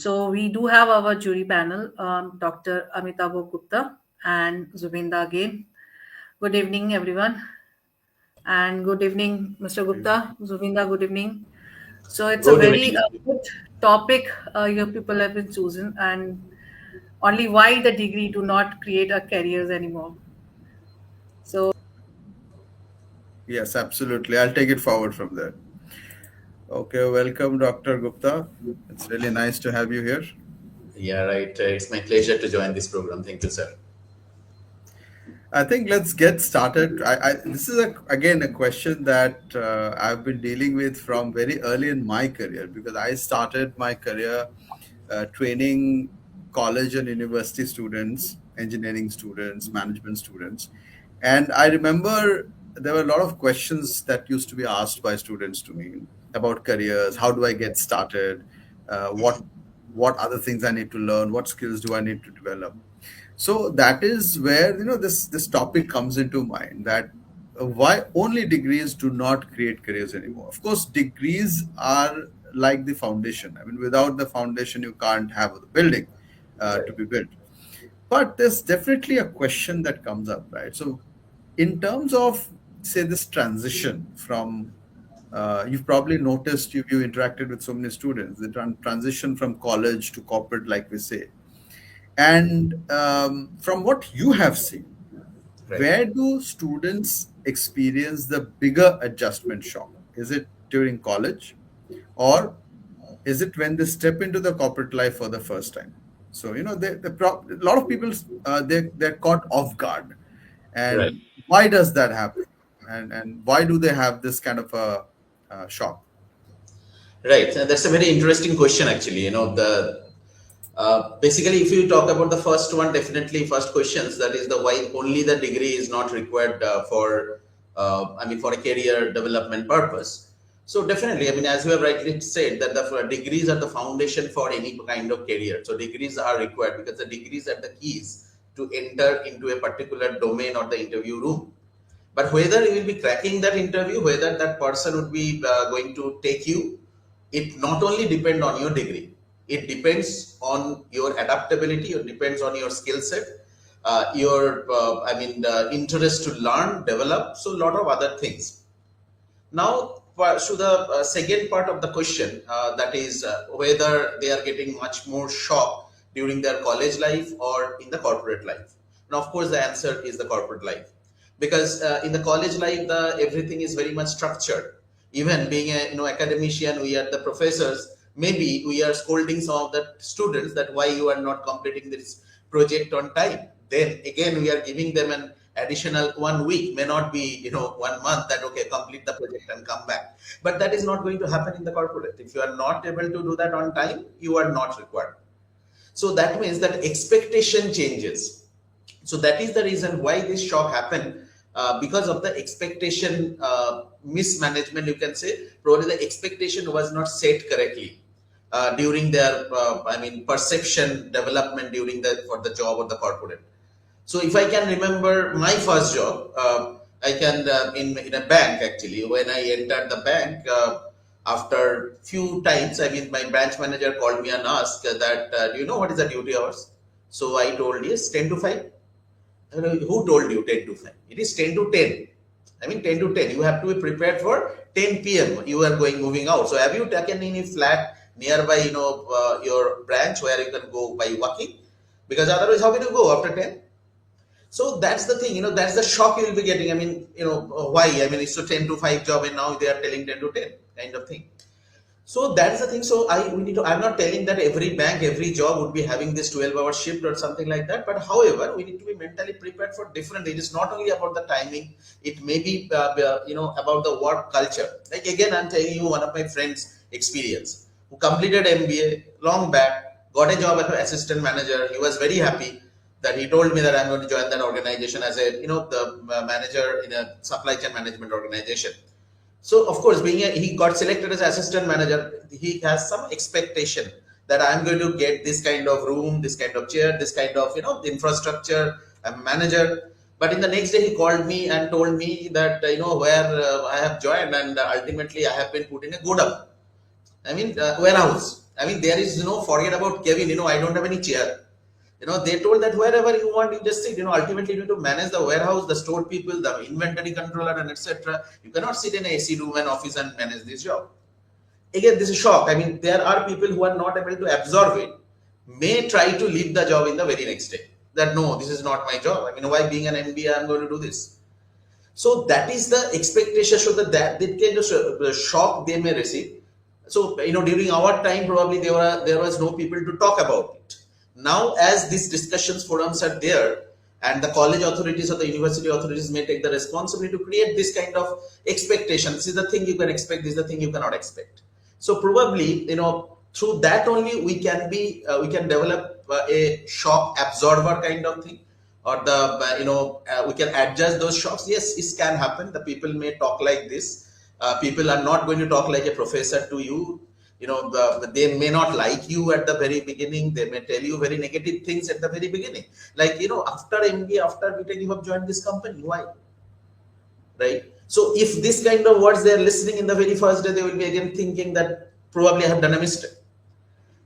So we do have our jury panel, Dr. Amitabha Gupta and Zubin again. Good evening, everyone, and good evening, Mr. Gupta, Zubinda. Good evening. So it's a Good very evening. good topic your people have been chosen, and only why the degree do not create a careers anymore. So Yes, absolutely. I'll take it forward from there. Okay, welcome, Dr. Gupta. It's really nice to have you here. Yeah, right. It's my pleasure to join this program. Thank you, sir. I think let's get started. This is again a question that I've been dealing with from very early in my career because I started my career training college and university students, engineering students, management students. And I remember there were a lot of questions that used to be asked by students to me about careers. How do I get started? What other things I need to learn? What skills do I need to develop? So that is where this topic comes into mind, that why only degrees do not create careers anymore. Of course, degrees are like the foundation. I mean, without the foundation, you can't have the building to Right. be built. But there's definitely a question that comes up, right? So, in terms of, say, this transition from, you've probably noticed, you interacted with so many students, the transition from college to corporate, like we say. And from what you have seen, Right. where do students experience the bigger adjustment shock? Is it during college, or is it when they step into the corporate life for the first time? So a lot of people they're caught off guard, Right. and why does that happen? And why do they have this kind of a shock? Right. And that's a very interesting question, actually. The basically, if you talk about the first one, definitely first questions, that is the why only the degree is not required for a career development purpose. So definitely, I mean, as you have rightly said, that the degrees are the foundation for any kind of career. So degrees are required because the degrees are the keys to enter into a particular domain or the interview room. But whether you will be cracking that interview, whether that person would be going to take you, it not only depend on your degree, it depends on your adaptability, it depends on your skill set, your interest to learn, develop, so a lot of other things. Now, to the second part of the question, that is whether they are getting much more shock during their college life or in the corporate life. Now, of course, the answer is the corporate life, because in the college life, the everything is very much structured. Even being a academician, we are the professors. Maybe we are scolding some of the students that why you are not completing this project on time. Then again, we are giving them an additional 1 week, may not be 1 month, that okay, complete the project and come back. But that is not going to happen in the corporate. If you are not able to do that on time, you are not required. So that means that expectation changes. So that is the reason why this shock happened, because of the expectation mismanagement, you can say. Probably the expectation was not set correctly during their perception development during the for the job or the corporate. So if I can remember my first job, I can in a bank, actually. When I entered the bank, after few times, I mean, my branch manager called me and asked that, do you know what is the duty hours? So I told, yes, 10 to 5. Who told you 10 to 5? It is 10 to 10. I mean, 10 to 10. You have to be prepared for 10 p.m. You are moving out. So have you taken any flat nearby, your branch where you can go by walking? Because otherwise, how can you go after 10? So that's the thing, that's the shock you will be getting. I mean, why? I mean, it's a 10 to 5 job, and now they are telling 10 to 10 kind of thing. So that's the thing. So I'm not telling that every bank, every job would be having this 12-hour shift or something like that. But however, we need to be mentally prepared for different. It is not only about the timing. It may be, about the work culture. Like again, I'm telling you one of my friends' experience, who completed MBA long back, got a job as an assistant manager. He was very happy that he told me that I'm going to join that organization as a, the manager in a supply chain management organization. So of course, he got selected as assistant manager, he has some expectation that I'm going to get this kind of room, this kind of chair, this kind of infrastructure. I'm a manager. But in the next day, he called me and told me that where I have joined, and ultimately I have been put in a godown. I mean, warehouse. I mean, there is, forget about Kevin, I don't have any chair. They told that wherever you want, you just sit. Ultimately you need to manage the warehouse, the store people, the inventory controller, and etc. You cannot sit in a AC room and office and manage this job. Again, this is shock. I mean, there are people who are not able to absorb it, may try to leave the job in the very next day. That no, this is not my job. I mean, why being an MBA I'm going to do this? So that is the expectation. So that kind of shock they may receive. So during our time, probably there was no people to talk about it. Now, as these discussions forums are there, and the college authorities or the university authorities may take the responsibility to create this kind of expectation. This is the thing you can expect. This is the thing you cannot expect. So probably through that only we can develop a shock absorber kind of thing, or we can adjust those shocks. Yes, it can happen. The people may talk like this. People are not going to talk like a professor to you. They may not like you at the very beginning. They may tell you very negative things at the very beginning. Like, after MBA, after BTech, you have joined this company. Why? Right? So if this kind of words they are listening in the very first day, they will be again thinking that probably I have done a mistake.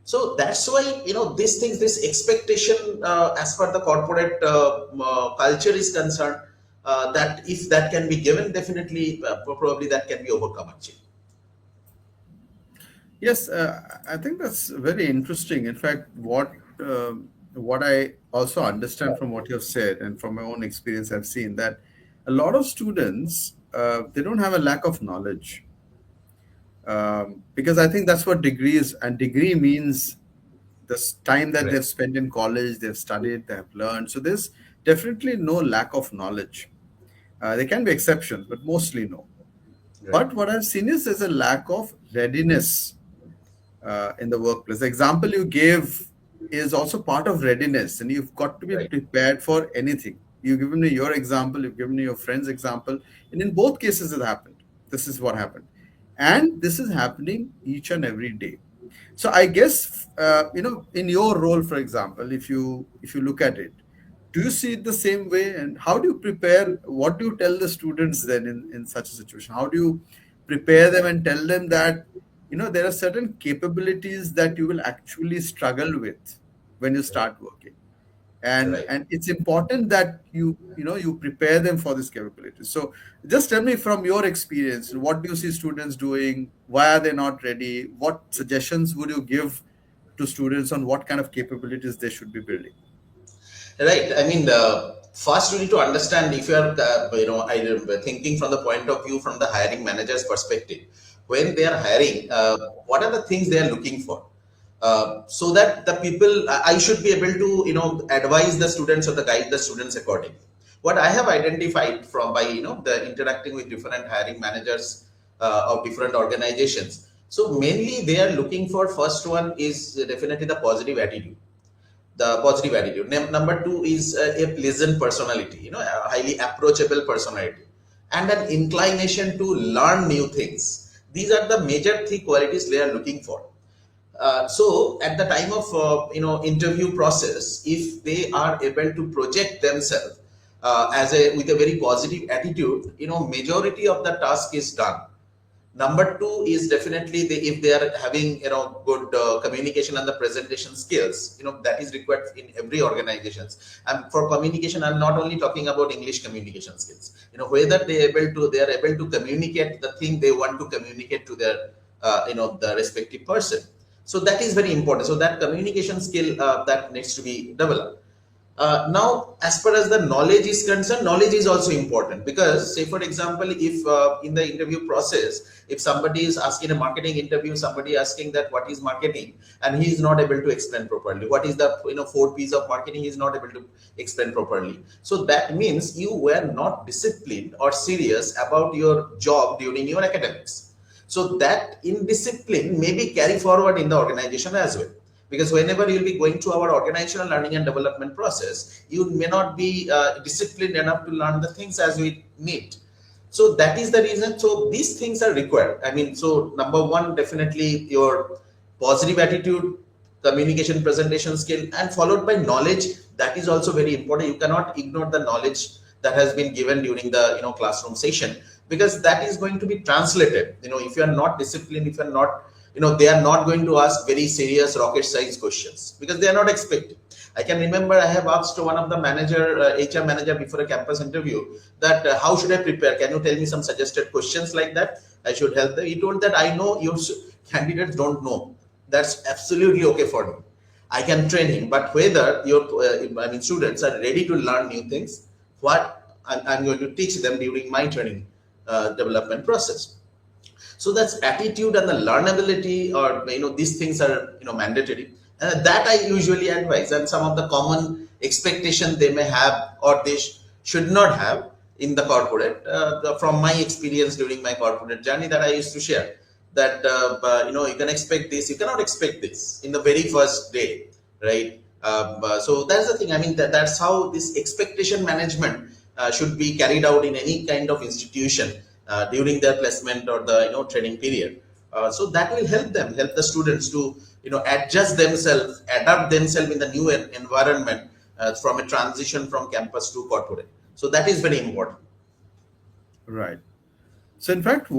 So that's why, these things, this expectation as per the corporate culture is concerned, that if that can be given, definitely, probably that can be overcome actually. Yes, I think that's very interesting. In fact, what I also understand from what you've said and from my own experience, I've seen that a lot of students they don't have a lack of knowledge, because I think that's what degree is, and degree means the time that they've spent in college, they've studied, they have learned. So there's definitely no lack of knowledge. There can be exceptions, but mostly no. Right. But what I've seen is there's a lack of readiness in the workplace. The example you gave is also part of readiness, and you've got to be Right. prepared for anything. You've given me your example, you've given me your friend's example, and in both cases it happened. This is what happened, and this is happening each and every day. So I guess in your role, for example, if you look at it, do you see it the same way, and how do you prepare? What do you tell the students then in such a situation? How do you prepare them and tell them that there are certain capabilities that you will actually struggle with when you start working, and Right. and it's important that you prepare them for this capability. So just tell me from your experience, what do you see students doing? Why are they not ready? What suggestions would you give to students on what kind of capabilities they should be building? Right. I mean, first you need to understand, if you are, thinking from the point of view from the hiring manager's perspective, when they are hiring, what are the things they are looking for? So that the people, I should be able to, advise the students or the guide the students accordingly. What I have identified from by, the interacting with different hiring managers of different organizations. So mainly they are looking for, first one is definitely the positive attitude. Number two is a pleasant personality, a highly approachable personality, and an inclination to learn new things. These are the major three qualities they are looking for. So at the time of interview process, if they are able to project themselves with a very positive attitude, majority of the task is done. Number two is definitely if they are having good communication and the presentation skills, that is required in every organizations. And for communication, I'm not only talking about English communication skills. Whether they are able to communicate the thing they want to communicate to their the respective person. So that is very important. So that communication skill that needs to be developed. Now, as far as the knowledge is concerned, knowledge is also important, because, say for example, if in the interview process, if somebody is asking a marketing interview, somebody asking that what is marketing, and he is not able to explain properly, what is the 4 P's of marketing, he is not able to explain properly. So that means you were not disciplined or serious about your job during your academics. So that indiscipline may be carried forward in the organization as well. Because whenever you'll be going to our organizational learning and development process, you may not be disciplined enough to learn the things as we need. So that is the reason. So these things are required. I mean, so number one, definitely your positive attitude, communication, presentation skill, and followed by knowledge. That is also very important. You cannot ignore the knowledge that has been given during the classroom session, because that is going to be translated. If you are not disciplined, if you are not they are not going to ask very serious rocket science questions because they are not expecting. I can remember I have asked one of the HR manager before a campus interview that how should I prepare? Can you tell me some suggested questions like that I should help them? He told that I know your candidates don't know. That's absolutely okay for me. I can train him, but whether your students are ready to learn new things, what I'm going to teach them during my training development process. So that's attitude and the learnability, or these things are mandatory, and that I usually advise. And some of the common expectation they may have or they should not have in the corporate, from my experience during my corporate journey, that I used to share, that you can expect this, you cannot expect this in the very first day, right? So that's the thing. I mean, that's how this expectation management should be carried out in any kind of institution during their placement or the training period. So that will help the students to adjust themselves, adapt themselves in the new environment, from a transition from campus to corporate. So that is very important. Right. So in fact,